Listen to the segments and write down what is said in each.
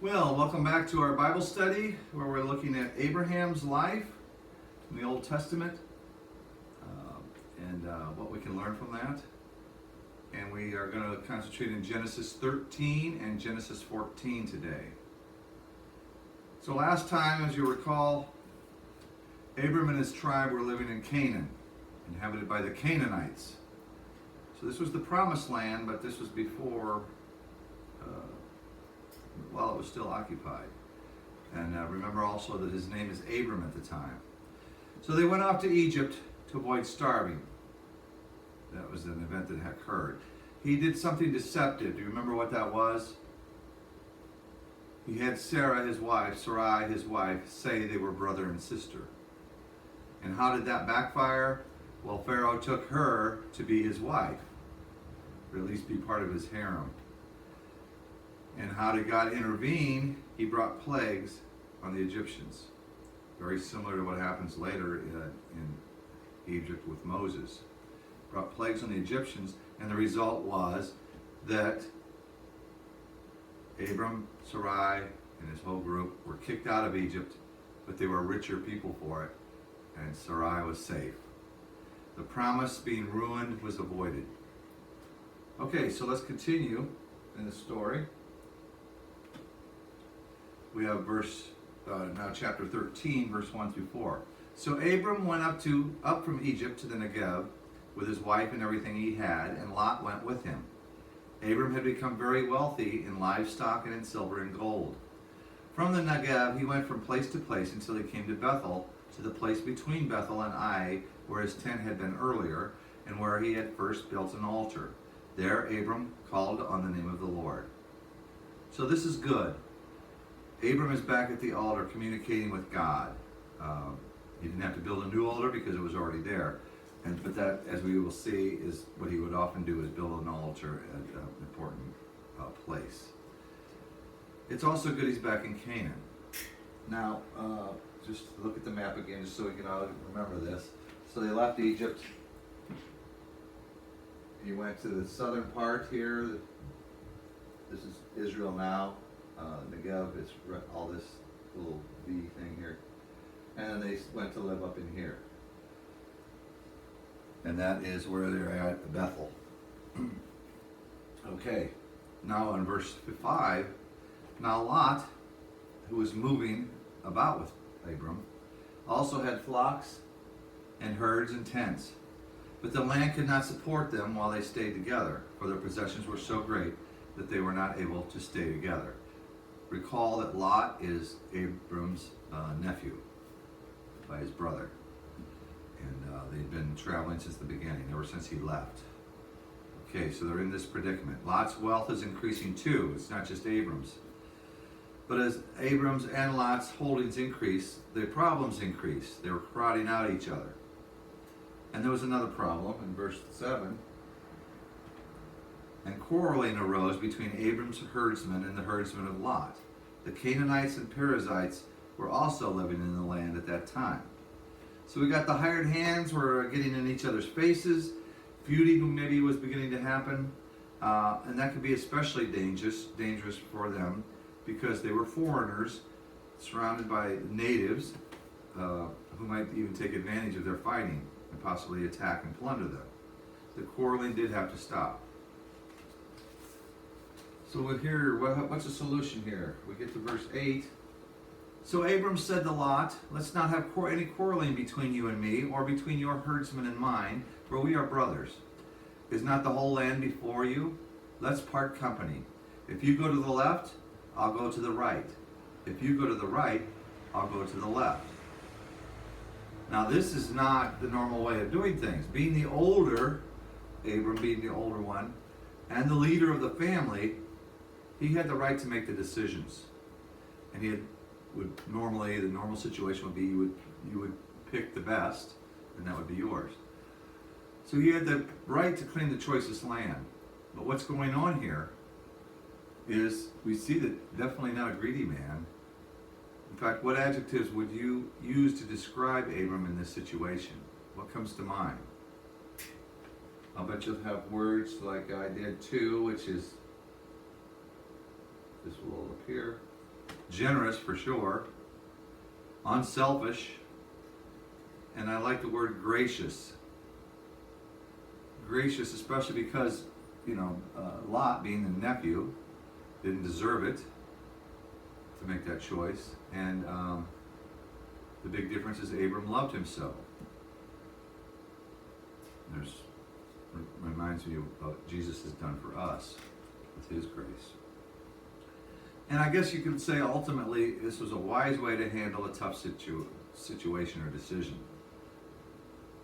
Well, welcome back to our Bible study where we're looking at Abraham's life in the Old Testament and what we can learn from that. And we are going to concentrate in Genesis 13 and Genesis 14 today. So last time, as you recall, Abram and his tribe were living in Canaan, inhabited by the Canaanites. So this was the promised land, but this was before while it was still occupied. And remember also that his name is Abram at the time. So they went off to Egypt to avoid starving. That was an event that had occurred. He did something deceptive. Do you remember what that was? He had Sarai, his wife, say they were brother and sister. And how did that backfire? Well, Pharaoh took her to be his wife, or at least be part of his harem. And how did God intervene? He brought plagues on the Egyptians. Very similar to what happens later in Egypt with Moses. Brought plagues on the Egyptians, and the result was that Abram, Sarai, and his whole group were kicked out of Egypt, but they were richer people for it, and Sarai was safe. The promise being ruined was avoided. Okay, so let's continue in the story. We have now chapter 13, verse 1 through 4. So Abram went up from Egypt to the Negev with his wife and everything he had, and Lot went with him. Abram had become very wealthy in livestock and in silver and gold. From the Negev he went from place to place until he came to Bethel, to the place between Bethel and Ai, where his tent had been earlier, and where he had first built an altar. There Abram called on the name of the Lord. So this is good. Abram is back at the altar communicating with God. He didn't have to build a new altar because it was already there. But that, as we will see, is what he would often do, is build an altar at an important place. It's also good he's back in Canaan. Now, just look at the map again, just so we can all remember this. So they left Egypt. He went to the southern part here. This is Israel now. Negev is all this little V thing here. And they went to live up in here. And that is where they're at Bethel. Okay, now in verse 5, now Lot, who was moving about with Abram, also had flocks and herds and tents. But the land could not support them while they stayed together, for their possessions were so great that they were not able to stay together. Recall that Lot is Abram's nephew by his brother. And they'd been traveling since the beginning, ever since he left. Okay, so they're in this predicament. Lot's wealth is increasing too. It's not just Abram's. But as Abram's and Lot's holdings increase, their problems increase. They were crowding out each other. And there was another problem in verse 7. And quarreling arose between Abram's herdsmen and the herdsmen of Lot. The Canaanites and Perizzites were also living in the land at that time. So we got the hired hands were getting in each other's faces. Feuding maybe was beginning to happen. And that could be especially dangerous for them because they were foreigners surrounded by natives who might even take advantage of their fighting and possibly attack and plunder them. The quarreling did have to stop. So we're here, what's the solution here? We get to verse 8. So Abram said to Lot, let's not have any quarreling between you and me, or between your herdsmen and mine, for we are brothers. Is not the whole land before you? Let's part company. If you go to the left, I'll go to the right. If you go to the right, I'll go to the left. Now this is not the normal way of doing things. Being the older, Abram being the older one, and the leader of the family, he had the right to make the decisions. And the normal situation would be you would pick the best, and that would be yours. So he had the right to claim the choicest land. But what's going on here is we see that definitely not a greedy man. In fact, what adjectives would you use to describe Abram in this situation? What comes to mind? I'll bet you'll have words like I did too, which is, this will appear. generous for sure, unselfish, and I like the word gracious. Gracious, especially because, Lot, being the nephew, didn't deserve it to make that choice. And the big difference is Abram loved him so. Reminds me of what Jesus has done for us with his grace. And I guess you could say ultimately this was a wise way to handle a tough situation or decision.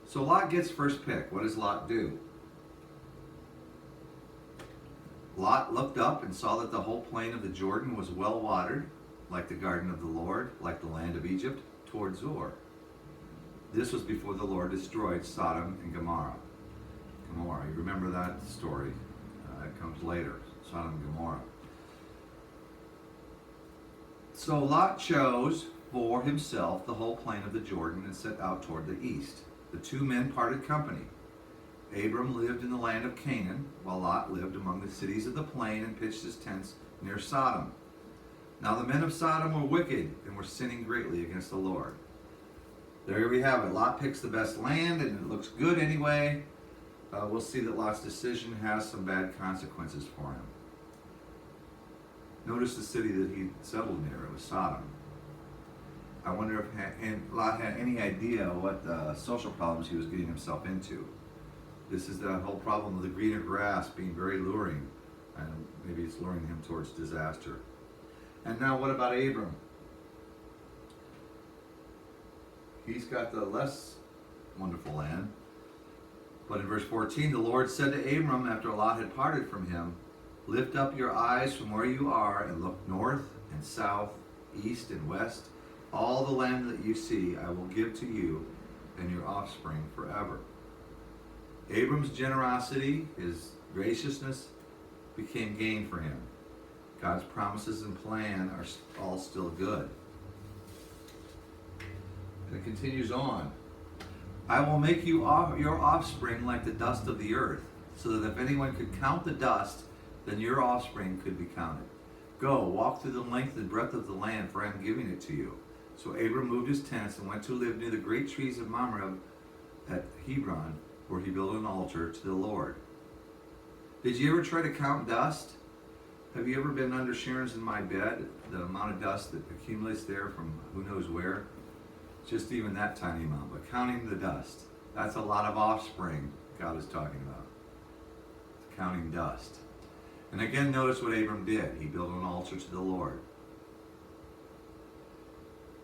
So Lot gets first pick. What does Lot do? Lot looked up and saw that the whole plain of the Jordan was well watered, like the garden of the Lord, like the land of Egypt, toward Zoar. This was before the Lord destroyed Sodom and Gomorrah. You remember that story? It comes later, Sodom and Gomorrah. So Lot chose for himself the whole plain of the Jordan and set out toward the east. The two men parted company. Abram lived in the land of Canaan, while Lot lived among the cities of the plain and pitched his tents near Sodom. Now the men of Sodom were wicked and were sinning greatly against the Lord. There we have it. Lot picks the best land, and it looks good anyway. We'll see that Lot's decision has some bad consequences for him. Notice the city that he settled near. It was Sodom. I wonder if Lot had any idea what social problems he was getting himself into. This is the whole problem of the greener grass being very luring, and maybe it's luring him towards disaster. And now what about Abram? He's got the less wonderful land. But in verse 14, the Lord said to Abram after Lot had parted from him, "Lift up your eyes from where you are and look north and south, east and west. All the land that you see I will give to you and your offspring forever." Abram's generosity, his graciousness, became gain for him. God's promises and plan are all still good. And it continues on. "I will make you your offspring like the dust of the earth, so that if anyone could count the dust, then your offspring could be counted. Go, walk through the length and breadth of the land, for I am giving it to you." So Abram moved his tents and went to live near the great trees of Mamre at Hebron, where he built an altar to the Lord. Did you ever try to count dust? Have you ever been under Sharon's in my bed? The amount of dust that accumulates there from who knows where? Just even that tiny amount. But counting the dust, that's a lot of offspring God is talking about. Counting dust. And again, notice what Abram did. He built an altar to the Lord.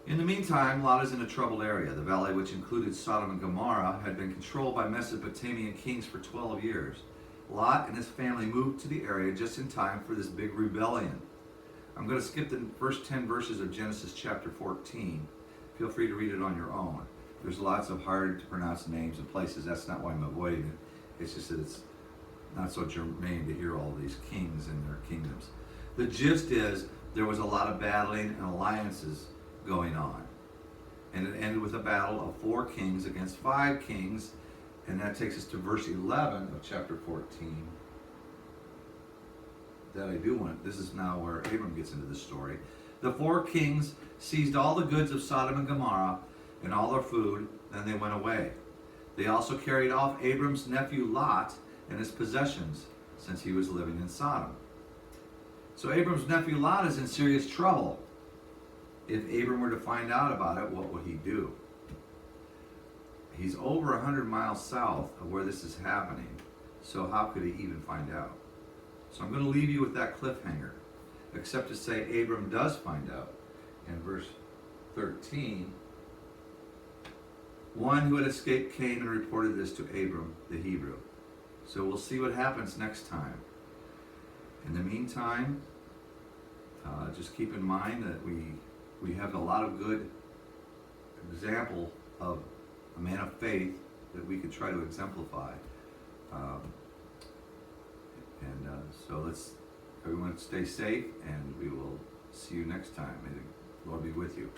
In the meantime, Lot is in a troubled area. The valley, which included Sodom and Gomorrah, had been controlled by Mesopotamian kings for 12 years. Lot and his family moved to the area just in time for this big rebellion. I'm going to skip the first 10 verses of Genesis chapter 14. Feel free to read it on your own. There's lots of hard to pronounce names and places. That's not why I'm avoiding it. It's just that it's not so germane to hear all these kings and their kingdoms. The gist is there was a lot of battling and alliances going on. And it ended with a battle of 4 kings against 5 kings. And that takes us to verse 11 of chapter 14. This is now where Abram gets into the story. The 4 kings seized all the goods of Sodom and Gomorrah and all their food, then they went away. They also carried off Abram's nephew Lot and his possessions, since he was living in Sodom. So Abram's nephew Lot is in serious trouble. If Abram were to find out about it, what would he do? He's over 100 miles south of where this is happening, so how could he even find out? So I'm going to leave you with that cliffhanger, except to say Abram does find out. In verse 13, one who had escaped came and reported this to Abram the Hebrew. So we'll see what happens next time. In the meantime, just keep in mind that we have a lot of good example of a man of faith that we could try to exemplify. So everyone stay safe, and we will see you next time. May the Lord be with you.